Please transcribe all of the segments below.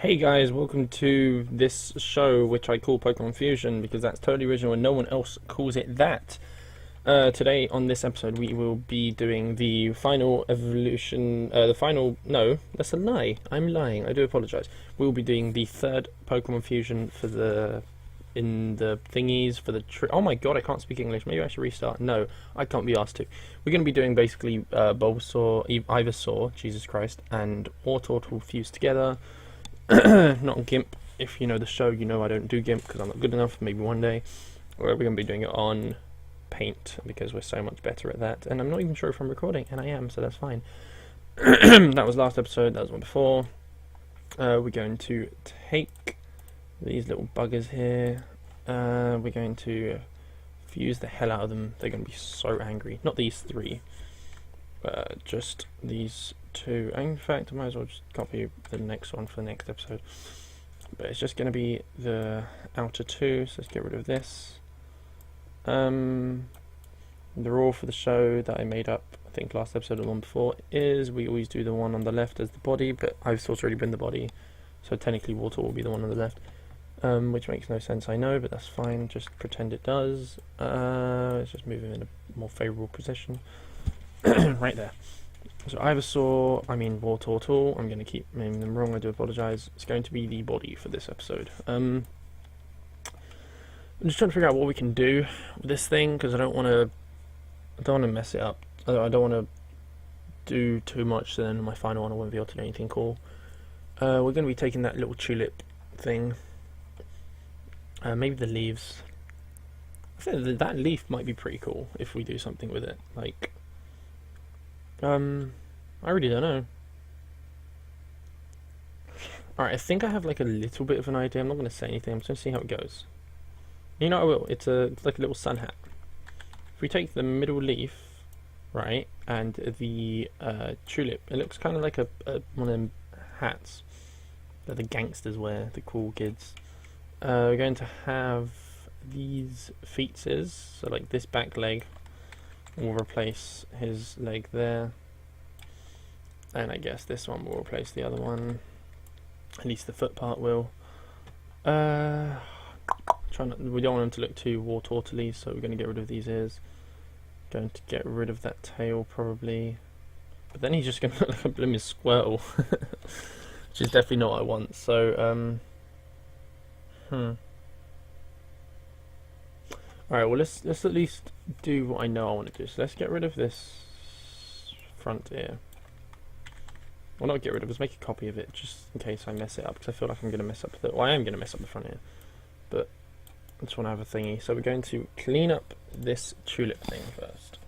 Hey guys, welcome to this show which I call Pokemon Fusion because that's totally original and no one else calls it that. Today on this episode we will be doing the final evolution, no, that's a lie, I'm lying, I do apologise. We will be doing the third Pokemon Fusion for in the thingies, for the oh my god, I can't speak English, maybe I should restart. No, I can't be asked to. We're going to be doing basically Bulbasaur, Ivysaur, Jesus Christ, and Wartortle fused together. Not Gimp. If you know the show, you know I don't do Gimp because I'm not good enough. Maybe one day. Or we're going to be doing it on Paint because we're so much better at that. And I'm not even sure if I'm recording, and I am, so that's fine. That was last episode, that was one before. We're going to take these little buggers here. We're going to fuse the hell out of them. They're going to be so angry. Not these three. Just these two. In fact, I might as well just copy the next one for the next episode. But it's just going to be the outer two, so let's get rid of this. The rule for the show that I made up, I think last episode or the one before, is we always do the one on the left as the body, but Ivysaur's already been the body, so technically Water will be the one on the left. Which makes no sense, I know, but that's fine, just pretend it does. Let's just move him in a more favourable position. Right there. So Ivysaur, Wartortle, I'm going to keep naming them wrong, I do apologise. It's going to be the body for this episode. I'm just trying to figure out what we can do with this thing, because I don't want to mess it up. I don't want to do too much, so then in my final one I won't be able to do anything cool. We're going to be taking that little tulip thing. Maybe the leaves. I think that leaf might be pretty cool if we do something with it. Like, I really don't know. Alright, I think I have like a little bit of an idea. I'm not going to say anything. I'm just going to see how it goes. You know I will. It's like a little sun hat. If we take the middle leaf, right, and the tulip, it looks kind of like a one of them hats that the gangsters wear, the cool kids. We're going to have these feetses, so like this back leg will replace his leg there, and I guess this one will replace the other one, at least the foot part will. We don't want him to look too Wartortle-y, so we're going to get rid of these ears, going to get rid of that tail probably, but then he's just going to look like a blooming Squirtle, which is definitely not what I want, so Alright, well let's at least do what I know I want to do. So let's get rid of this front ear. Well, not get rid of it, let's make a copy of it just in case I mess it up, because I feel like I'm going to mess up I am going to mess up the front ear. But I just want to have a thingy. So we're going to clean up this tulip thing first.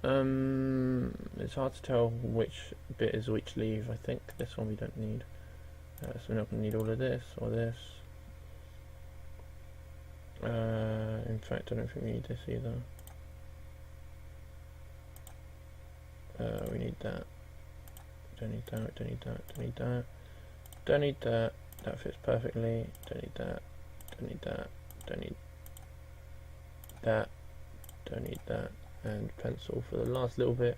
It's hard to tell which bit is which leaf. I think this one we don't need. So we're not going to need all of this or this. In fact, I don't think we need this either. We need that. Don't need that, don't need that, don't need that. Don't need that, that fits perfectly. Don't need that, don't need that, don't need that, don't need that. And pencil for the last little bit.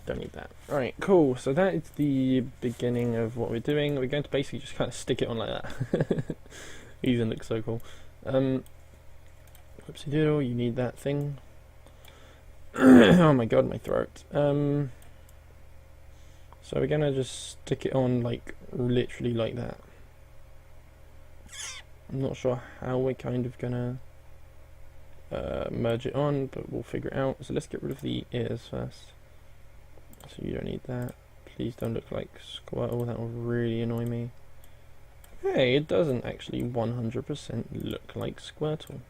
Don't need that. Alright, cool. So that is the beginning of what we're doing. We're going to basically just kind of stick it on like that. Even looks so cool. Whoopsie doodle, you need that thing. Oh my god, my throat. So we're gonna just stick it on like literally like that. I'm not sure how we're kind of gonna merge it on, but we'll figure it out. So let's get rid of the ears first. So you don't need that. Please don't look like Squirtle, that will really annoy me. Hey, it doesn't actually 100% look like Squirtle.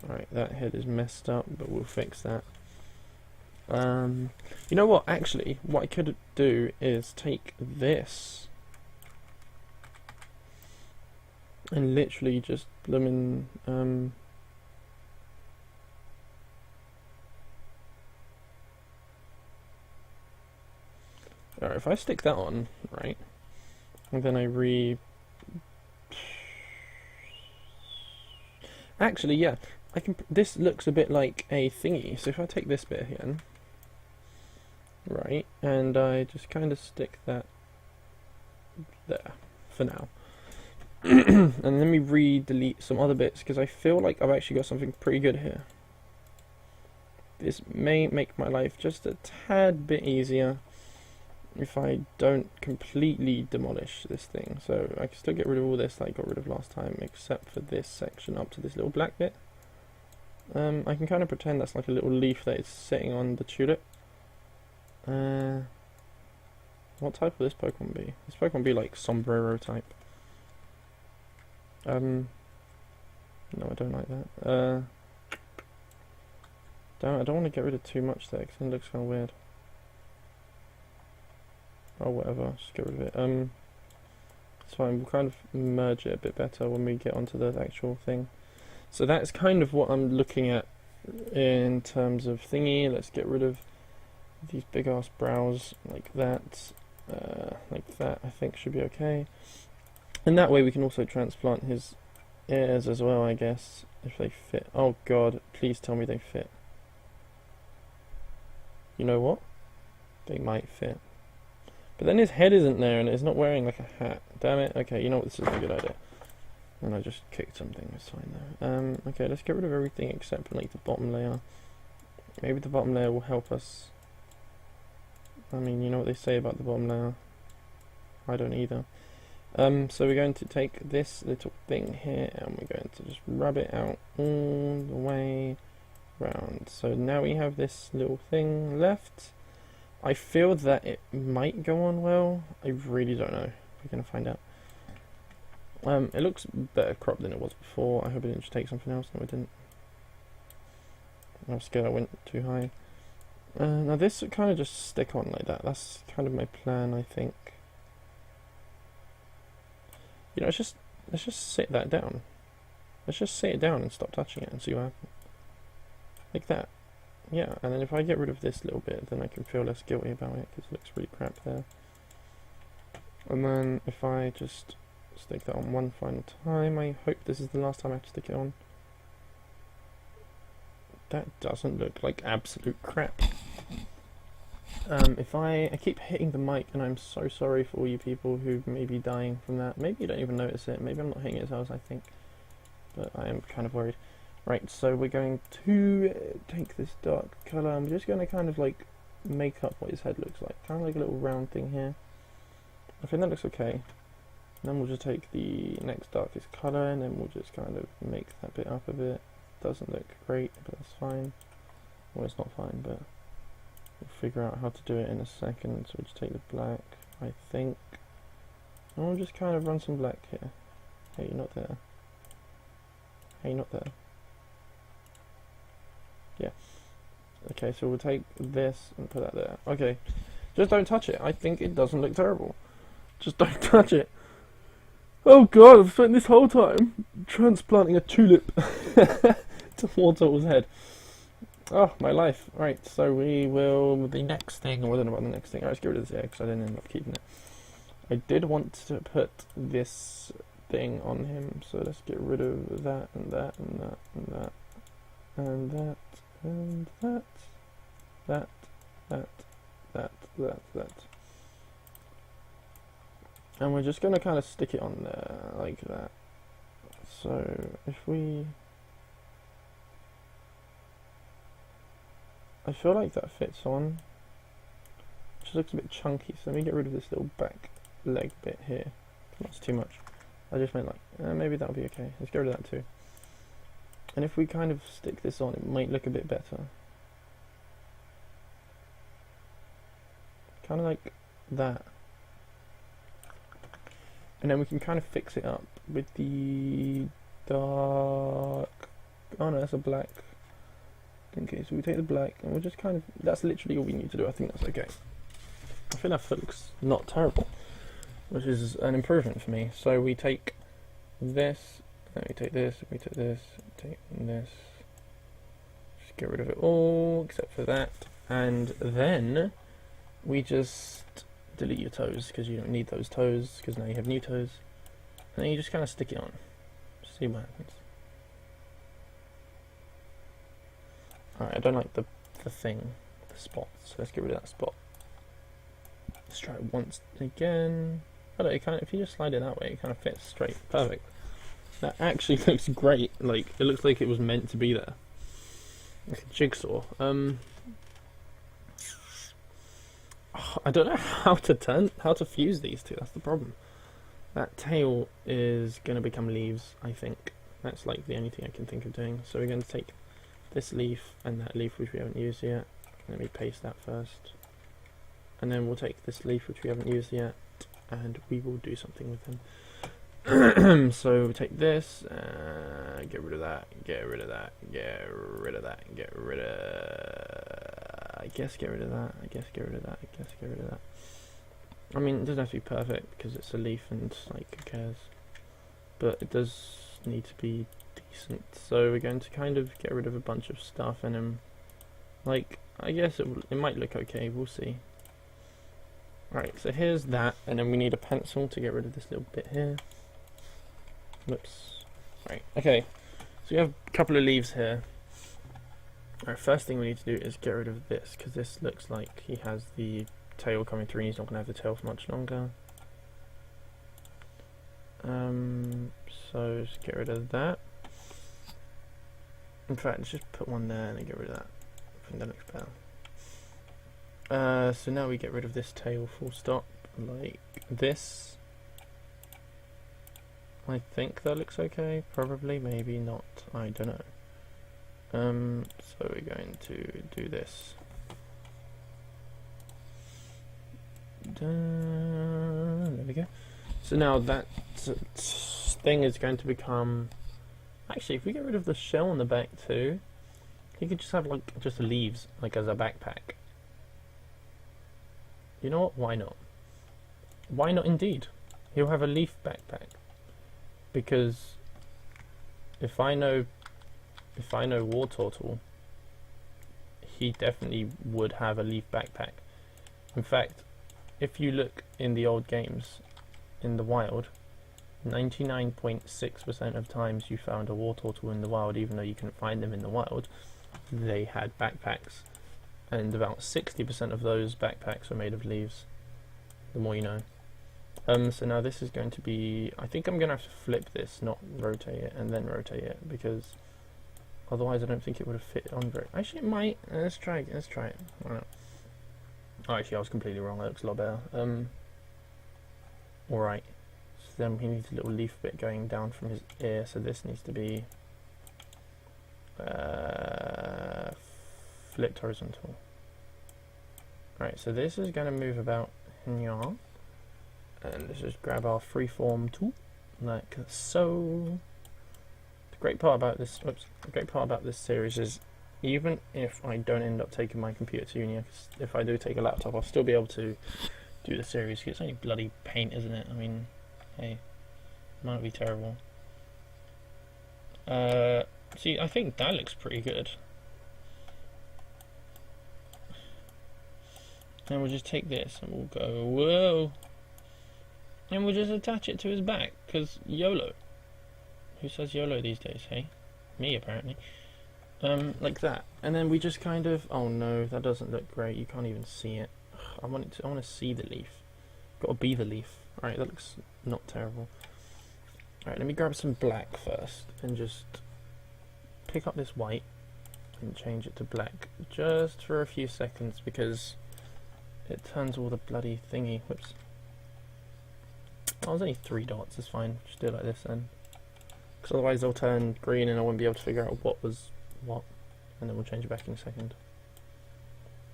Alright, that head is messed up, but we'll fix that. You know what, actually, what I could do is take this and literally just bloomin' alright, if I stick that on, right, and then actually, yeah, I can. This looks a bit like a thingy. So if I take this bit again, right, and I just kind of stick that there for now. And let me re-delete some other bits because I feel like I've actually got something pretty good here. This may make my life just a tad bit easier if I don't completely demolish this thing. So I can still get rid of all this that I got rid of last time, except for this section up to this little black bit. I can kind of pretend that's like a little leaf that is sitting on the tulip. What type will this Pokemon be? This Pokemon be like sombrero type. No, I don't like that. I don't want to get rid of too much there because it looks kind of weird. Oh, whatever, just get rid of it. It's fine, we'll kind of merge it a bit better when we get onto the actual thing. So that's kind of what I'm looking at in terms of thingy. Let's get rid of these big ass brows like that. I think should be okay. And that way we can also transplant his ears as well, I guess, if they fit. Oh god, please tell me they fit. You know what? They might fit. But then his head isn't there and it's not wearing like a hat. Damn it. Okay, you know what, this is a good idea. And I just kicked something, it's fine though. Okay, let's get rid of everything except for like the bottom layer. Maybe the bottom layer will help us. I mean, you know what they say about the bottom layer. I don't either. So we're going to take this little thing here and we're going to just rub it out all the way round. So now we have this little thing left. I feel that it might go on well. I really don't know. We're going to find out. It looks better cropped than it was before. I hope it didn't just take something else. No, it didn't. I was scared I went too high. Now this would kind of just stick on like that. That's kind of my plan, I think. You know, let's just sit that down. Let's just sit it down and stop touching it and see what happens. Like that. Yeah, and then if I get rid of this little bit, then I can feel less guilty about it because it looks really crap there. And then if I just stick that on one final time, I hope this is the last time I have to stick it on. That doesn't look like absolute crap. If I keep hitting the mic, and I'm so sorry for all you people who may be dying from that. Maybe you don't even notice it. Maybe I'm not hitting it as hard as I think. But I am kind of worried. Right, so we're going to take this dark colour. I'm just going to kind of like make up what his head looks like. Kind of like a little round thing here. I think that looks okay. Then we'll just take the next darkest colour and then we'll just kind of make that bit up a bit. Doesn't look great, but that's fine. Well, it's not fine, but we'll figure out how to do it in a second. So we'll just take the black, I think. And we'll just kind of run some black here. Hey, you're not there. Hey, you're not there. Yeah. Okay, so we'll take this and put that there. Okay. Just don't touch it. I think it doesn't look terrible. Just don't touch it. Oh god, I've spent this whole time transplanting a tulip to WARTORTLE's head. Oh, my life. Right, so we will, the next thing, or I don't know about the next thing. Let's get rid of this here because I didn't end up keeping it. I did want to put this thing on him, so let's get rid of that and that and that and that and that and that, that. And we're just going to kind of stick it on there like that. So if we... I feel like that fits on. It just looks a bit chunky, so let me get rid of this little back leg bit here. That's too much. I just meant like, maybe that'll be okay. Let's get rid of that too. And if we kind of stick this on, it might look a bit better. Kind of like that. And then we can kind of fix it up with the dark... Oh no, that's a black. Okay, so we take the black and we'll just kind of... That's literally all we need to do. I think that's okay. I think that looks not terrible, which is an improvement for me. So we take this, and we take this, we take this, take this. Just get rid of it all except for that. And then we just delete your toes because you don't need those toes because now you have new toes. And then you just kind of stick it on. See what happens. Alright, I don't like the thing, the spot, so let's get rid of that spot. Let's try it once again. But it kind of, if you just slide it that way, it kind of fits straight. Perfect. That actually looks great. Like, it looks like it was meant to be there. Like a jigsaw. I don't know how to fuse these two. That's the problem. That tail is going to become leaves, I think. That's like the only thing I can think of doing. So we're going to take this leaf and that leaf which we haven't used yet. Let me paste that first. And then we'll take this leaf which we haven't used yet, and we will do something with them. So we'll take this, get rid of that, get rid of that, get rid of that, get rid of... I guess get rid of that, I guess get rid of that, I guess get rid of that. I mean, it doesn't have to be perfect because it's a leaf and, like, who cares? But it does need to be decent. So we're going to kind of get rid of a bunch of stuff in him. Like, I guess it might look okay, we'll see. Right, so here's that, and then we need a pencil to get rid of this little bit here. Whoops. Right, okay. So we have a couple of leaves here. Alright, first thing we need to do is get rid of this, because this looks like he has the tail coming through and he's not going to have the tail for much longer. So just get rid of that. In fact, let's just put one there and then get rid of that. I think that looks better. So now we get rid of this tail full stop, like this. I think that looks okay, probably, maybe not, I don't know. So we're going to do this. There we go. So now that thing is going to become... Actually, if we get rid of the shell on the back too, you could just have like just leaves, like as a backpack. You know what? Why not? Why not indeed? He'll have a leaf backpack. Because if I know WARTORTLE, he definitely would have a leaf backpack. In fact, if you look in the old games, in the wild, 99.6% of times you found a WARTORTLE in the wild, even though you couldn't find them in the wild, they had backpacks. And about 60% of those backpacks were made of leaves. The more you know. So now this is going to be... I think I'm going to have to flip this, not rotate it, and then rotate it, because otherwise I don't think it would have fit on very... Actually, it might. Let's try it. I don't know. Oh, actually, I was completely wrong. That looks a lot better. Alright. So then he needs a little leaf bit going down from his ear, so this needs to be flipped horizontal. Right, so this is going to move about here. And let's just grab our freeform tool, like so. The great part about this, series is, even if I don't end up taking my computer to uni, if I do take a laptop, I'll still be able to do the series. Cause it's only bloody paint, isn't it? I mean, hey, it might be terrible. See, I think that looks pretty good. And we'll just take this and we'll go, whoa. And we'll just attach it to his back, because YOLO. Who says YOLO these days, hey? Me, apparently. Like that. And then we just kind of... Oh no, that doesn't look great. You can't even see it. I want to see the leaf. Gotta be the leaf. Alright, that looks not terrible. Alright, let me grab some black first, and just pick up this white, and change it to black. Just for a few seconds, because it turns all the bloody thingy... Whoops. Oh, there's only 3 dots, it's fine. Just do it like this then. Because otherwise they'll turn green and I won't be able to figure out what was what. And then we'll change it back in a second.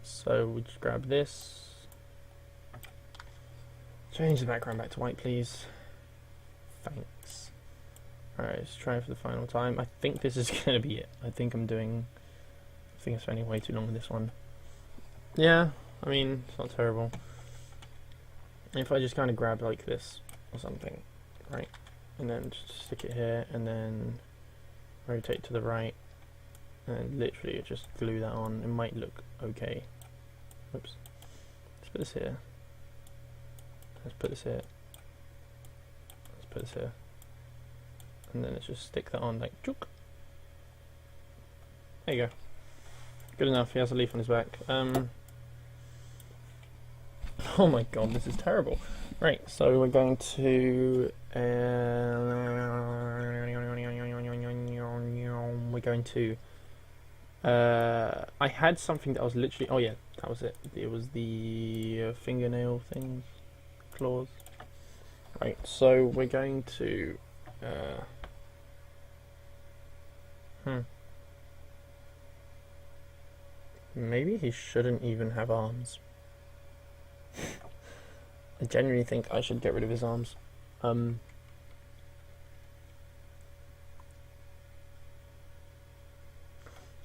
So we just grab this. Change the background back to white, please. Thanks. Alright, let's try it for the final time. I think this is going to be it. I think I'm spending way too long with this one. Yeah, I mean, it's not terrible. If I just kind of grab like this or something, right, and then just stick it here and then rotate to the right and literally just glue that on, it might look okay. Oops. Let's put this here. Let's put this here. Let's put this here. And then let's just stick that on like chook. There you go. Good enough, he has a leaf on his back. Oh my god, this is terrible. Right, so we're going to I had something that was literally, oh yeah, that was it. It was the fingernail things, claws. Right, so we're going to maybe he shouldn't even have arms. I genuinely think I should get rid of his arms. You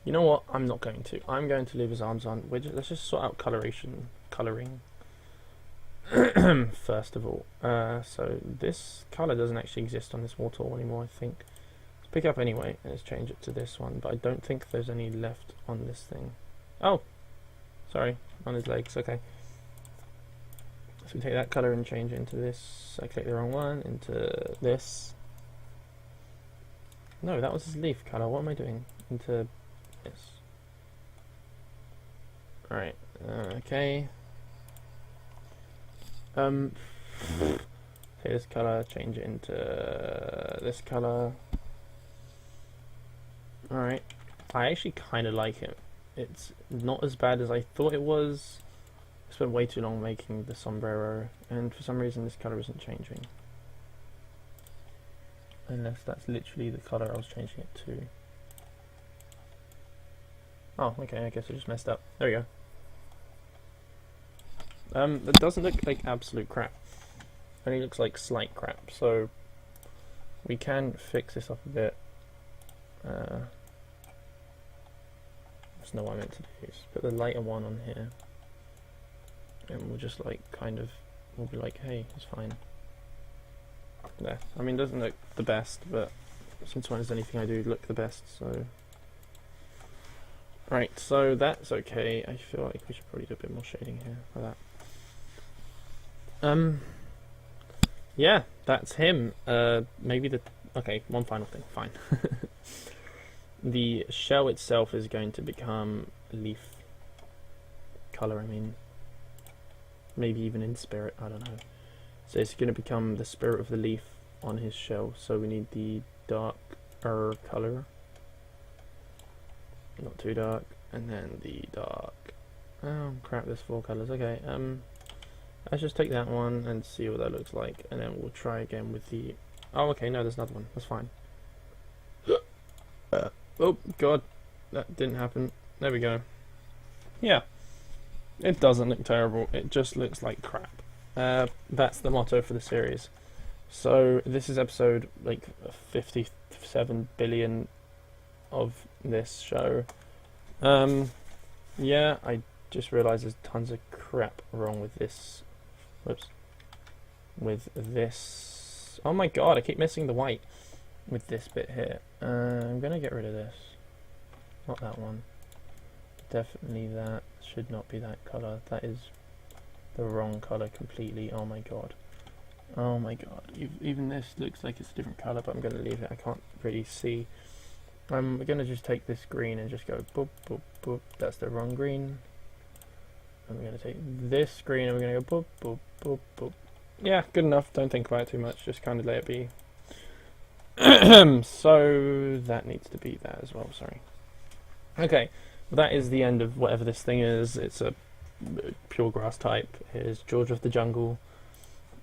know what? I'm not going to. I'm going to leave his arms on. Let's just sort out colouring first of all. So this colour doesn't actually exist on this Wartortle anymore, I think. Let's pick up anyway, and let's change it to this one, but I don't think there's any left on this thing. Oh! Sorry, on his legs, okay. So we take that colour and change it into this. I clicked the wrong one, into this. No, that was his leaf colour. What am I doing? Into this. Right, okay. Take this colour, change it into this colour. Alright. I actually kind of like it. It's not as bad as I thought it was. I spent way too long making the sombrero, and for some reason this colour isn't changing. Unless that's literally the colour I was changing it to. Oh, okay, I guess I just messed up. There we go. That doesn't look like absolute crap. It only looks like slight crap, so we can fix this up a bit. That's not what I meant to do. Just put the lighter one on here. And we'll just like we'll be like, hey, it's fine. There. I mean, it doesn't look the best, but since when does anything I do look the best, so... Right, so that's okay. I feel like we should probably do a bit more shading here for that. Yeah, that's him. Maybe okay, one final thing, fine. The shell itself is going to become leaf colour, I mean. Maybe even in spirit, I don't know. So it's going to become the spirit of the leaf on his shell, so we need the darker colour. Not too dark, and then the dark. Oh crap, there's 4 colours, okay. Let's just take that one and see what that looks like, and then we'll try again with the... Oh, okay, no, there's another one, that's fine. Oh god, that didn't happen. There we go. Yeah. It doesn't look terrible, it just looks like crap. That's the motto for the series. So this is episode like 57 billion of this show. Yeah, I just realised there's tons of crap wrong with this. Whoops. With this. Oh my god, I keep missing the white with this bit here. I'm gonna get rid of this. Not that one. Definitely that. Should not be that colour. That is the wrong colour completely. Oh my god. Oh my god. Even this looks like it's a different colour, but I'm going to leave it. I can't really see. We're going to just take this green and just go boop, boop, boop. That's the wrong green. And we're going to take this green and we're going to go boop, boop, boop, boop. Yeah, good enough. Don't think about it too much. Just kind of let it be. So that needs to be that as well. Sorry. Okay. That is the end of whatever this thing is. It's a pure grass type. Here's George of the Jungle.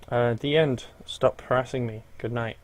The end. Stop harassing me. Good night.